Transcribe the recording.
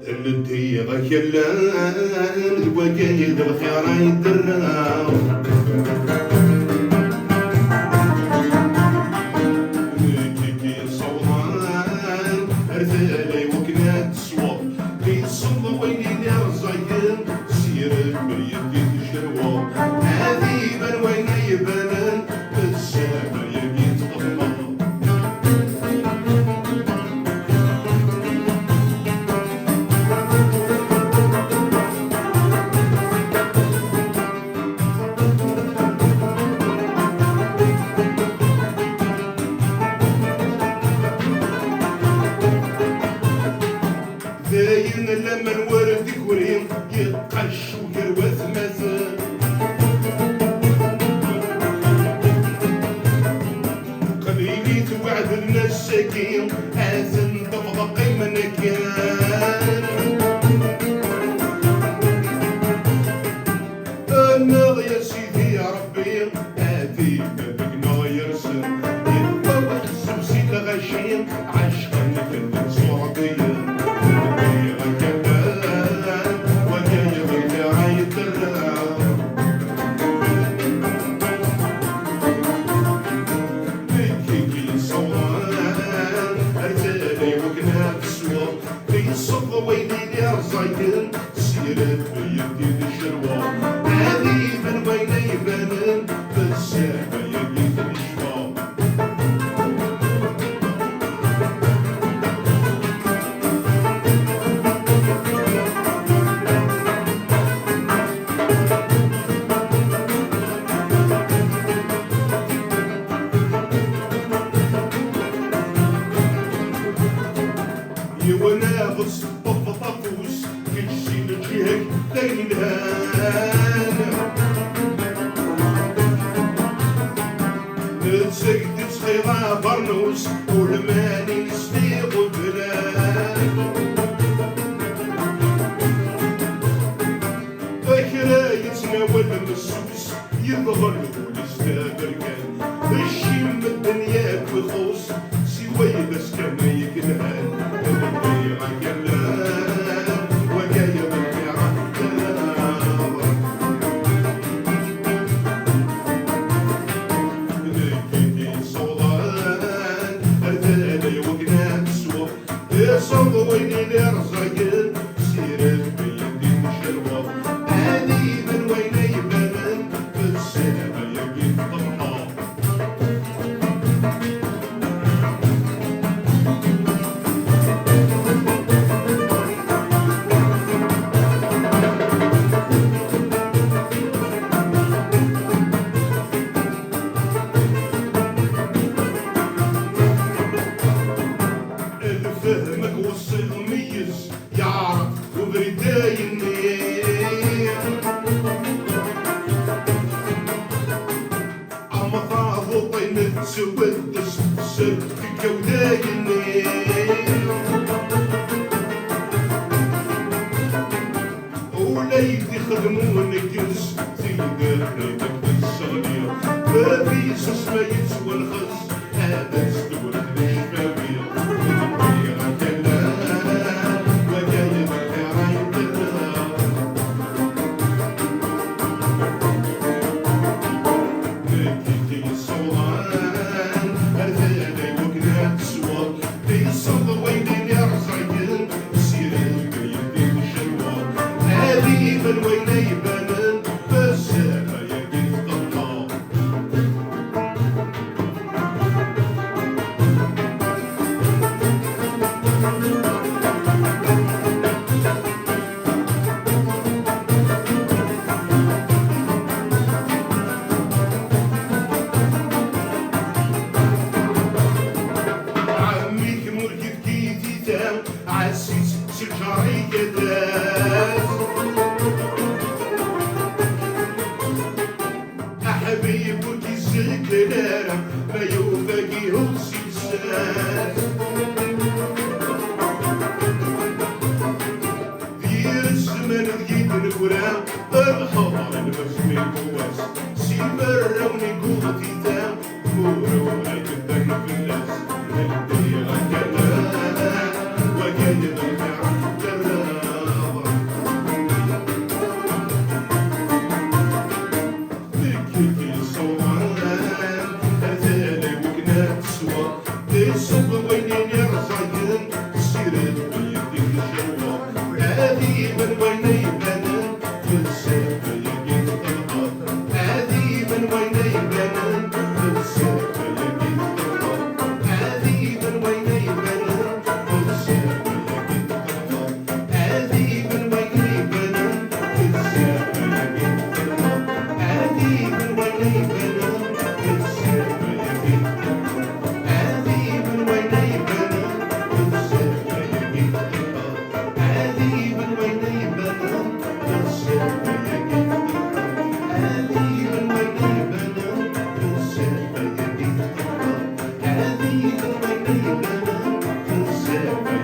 الدي غكلان وقايد الخير يدرا تيجي صوان ارثالي وكنات صواب في صوب وين يرزاين سير بريدي تشروا هذه من وين يبان السامر يبي تطمع داين لما نورد كوريم يقش ويروث مازال قليلي توعد لنا الشكيم حازن تفضقي من كان انا يا سيدي يا ربي هاتي بابك يرسل يتبوح السوسي لغشيم عشقا في الصورديه زايدين سيرت بيدي الشروى هذه من وين يبان بالسابة يبي الشفا يوانا غص طفوس كيشين الجيك داينهان نتسجد صغيرة برنوس والماني نسفيق البلاد أكرا يتناول النصوص يظهر والاستاذ كان الشيم الدنيا بخوص سوي بس كان يكنهان صوب وين الرزاقين سيرت بيدي الشروى هذه من وين يبان في السلامة يبي الطمع فهمك وصل ميز يعرف وبرداي النيل أما فاضو طين تسود سر في كوداي النيل وليدي خدمون الجنس زيدات ريدك بالصغير ما فيش اسمه يسوى الخص هذا استورد الشفاوية من وين يبان بالسابة يبي الطمع عميك مركب كيتي تام عسيس سكري كداس حبيبك الزكرارة ما يوفقيه السلسال دير الزمان لقيت الكرام الحضر المسمي الكواس سيمر ونقول الزفاف